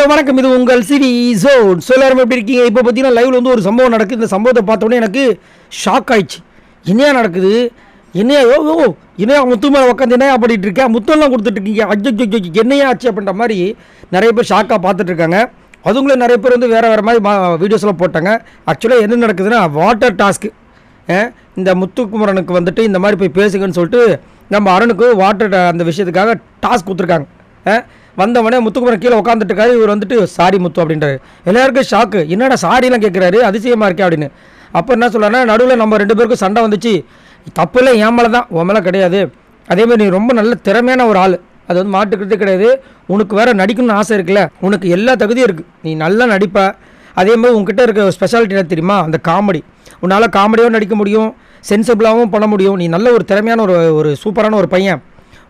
வணக்கம். இது உங்கள் சிவி ஜோன். எல்லாரும் எப்படி இருக்கீங்க? இப்போ பார்த்தீங்கன்னா லைவ்ல வந்து ஒரு சம்பவம் நடக்குது. இந்த சம்பவத்தை பார்த்தோன்னே எனக்கு ஷாக் ஆயிடுச்சு. என்னையா நடக்குது? என்னையா என்னையா முத்து மேலே உட்காந்து என்னையா பண்ணிட்டு இருக்கேன்? முத்தெல்லாம் கொடுத்துட்ருக்கீங்க. அஜ்ஜோ என்னையா ஆச்சு அப்படின்ற மாதிரி நிறைய பேர் ஷாக்காக பார்த்துட்டு இருக்காங்க. அதுங்களே நிறைய பேர் வந்து வேறு மாதிரி வீடியோஸ்லாம் போட்டாங்க. ஆக்சுவலாக என்ன நடக்குதுன்னா வாட்டர் டாஸ்க்கு. இந்த முத்துக்குமரனுக்கு வந்துட்டு இந்த மாதிரி போய் பேசுங்கன்னு சொல்லிட்டு நம்ம அருணுக்கு வாட்டர் அந்த விஷயத்துக்காக டாஸ்க் கொடுத்துருக்காங்க. வந்தவனே முத்துக்குமரன் கீழே உட்காந்துட்டு இருக்காரு. இவர் வந்துட்டு சாரி முத்து அப்படின்றாரு. எல்லாருக்கும் ஷாக்கு. என்னடா சாரிலாம் கேட்குறாரு, அதிசயமாக இருக்கே அப்படின்னு. அப்போ என்ன சொல்கிறாருன்னா, நடுவில் நம்ம 2 பேருக்கும் சண்டை வந்துச்சு. தப்புல என் மேலே தான், உன் மேலே கிடையாது. அதேமாதிரி நீ ரொம்ப நல்ல திறமையான ஒரு ஆள், அது வந்து மாட்டுக்கிறதே கிடையாது. உனக்கு வேறு நடிக்கணும்னு ஆசை இருக்குல்ல, உனக்கு எல்லா தகுதியும் இருக்குது, நீ நல்லா நடிப்ப. அதேமாதிரி உங்ககிட்ட இருக்க ஸ்பெஷாலிட்டி என்ன தெரியுமா? அந்த காமெடி. உன்னால் காமெடியாகவும் நடிக்க முடியும், சென்சிபிளாகவும் பண்ண முடியும். நீ நல்ல ஒரு திறமையான ஒரு சூப்பரான ஒரு பையன்.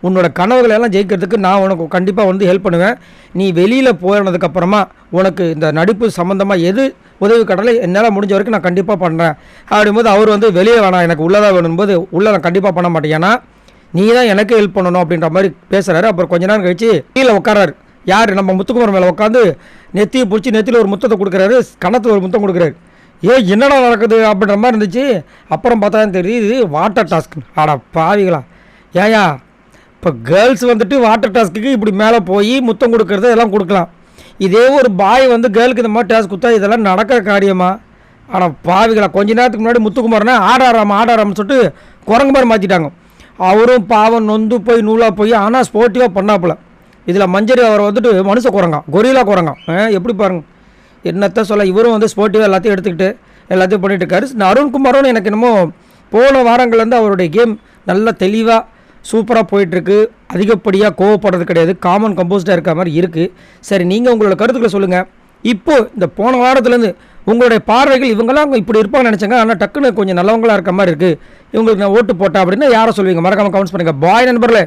உன்னோட கனவுகளை எல்லாம் ஜெயிக்கிறதுக்கு நான் உனக்கு கண்டிப்பாக வந்து ஹெல்ப் பண்ணுவேன். நீ வெளியில் போனதுக்கப்புறமா உனக்கு இந்த நடிப்பு சம்மந்தமாக எது உதவி கடலை என்னால் முடிஞ்ச வரைக்கும் நான் கண்டிப்பாக பண்ணுறேன் அப்படிங்கும்போது அவர் வந்து வெளியே வேணாம், எனக்கு உள்ளதாக வேணும்போது உள்ளே நான் கண்டிப்பாக பண்ண மாட்டேன், ஏன்னா நீ தான் எனக்கு ஹெல்ப் பண்ணணும் அப்படின்ற மாதிரி பேசுகிறாரு. அப்புறம் கொஞ்ச நேரம் கழிச்சு கீழே உட்காராரு. யார்? நம்ம முத்துக்குமரன் மேலே உட்காந்து நெத்தியை பிடிச்சி நெத்தியில் ஒரு முத்தத்தை கொடுக்குறாரு, கணத்தில் ஒரு முத்தம் கொடுக்குறாரு. என்னடா நடக்குது அப்படின்ற மாதிரி இருந்துச்சு. அப்புறம் பார்த்தா தான் தெரியுது வாட்டர் டாஸ்க். ஆடா பாவிகளா, ஏயா இப்போ கேர்ள்ஸ் வந்துட்டு வாட்டர் டாஸ்க்கு இப்படி மேலே போய் முத்தம் கொடுக்கறது இதெல்லாம் கொடுக்கலாம். இதே ஒரு பாய் வந்து கேர்ளுக்கு இந்த மாதிரி டாஸ்க் கொடுத்தா இதெல்லாம் நடக்கிற காரியமா? ஆனால் பாவிகளா, கொஞ்ச நேரத்துக்கு முன்னாடி முத்துக்குமாரனா ஆடாராமன்னு சொல்லிட்டு குரங்கு மாதிரி மாற்றிட்டாங்க. அவரும் பாவம் நொந்து போய் நூலாக போய் ஆனால் ஸ்போர்ட்டிவாக பண்ணாப்புல. இதில் மஞ்சரி அவர் வந்துட்டு மனுஷ குரங்கான், கொரிலா குரங்கான். எப்படி பாருங்க, என்னத்த சொல்ல. இவரும் வந்து ஸ்போர்ட்டிவாக எல்லாத்தையும் எடுத்துக்கிட்டு எல்லாத்தையும் பண்ணிட்டு இருக்காரு. அருண்குமாரும் எனக்கு என்னமோ போன வாரங்கள்லேருந்து அவருடைய கேம் நல்லா தெளிவாக சூப்பராக போயிட்டுருக்கு. அதிகப்படியாக கோவப்படுறது கிடையாது, காமன் கம்போஸ்டாக இருக்க மாதிரி இருக்குது. சரி, நீங்கள் உங்களோட கருத்துக்களை சொல்லுங்கள். இப்போது இந்த போன வாரத்துலேருந்து உங்களுடைய பார்வைகள், இவங்கெல்லாம் இப்படி இருப்பாங்கன்னு நினச்சாங்க, ஆனால் டக்குன்னு கொஞ்சம் நல்லவங்களாக இருக்க மாதிரி இருக்குது, இவங்களுக்கு நான் ஓட்டு போட்டேன் அப்படின்னா யாரை சொல்லுவீங்க? மறக்காமல் கமெண்ட்ஸ் பண்ணுங்கள். பாய் நண்பர்களே.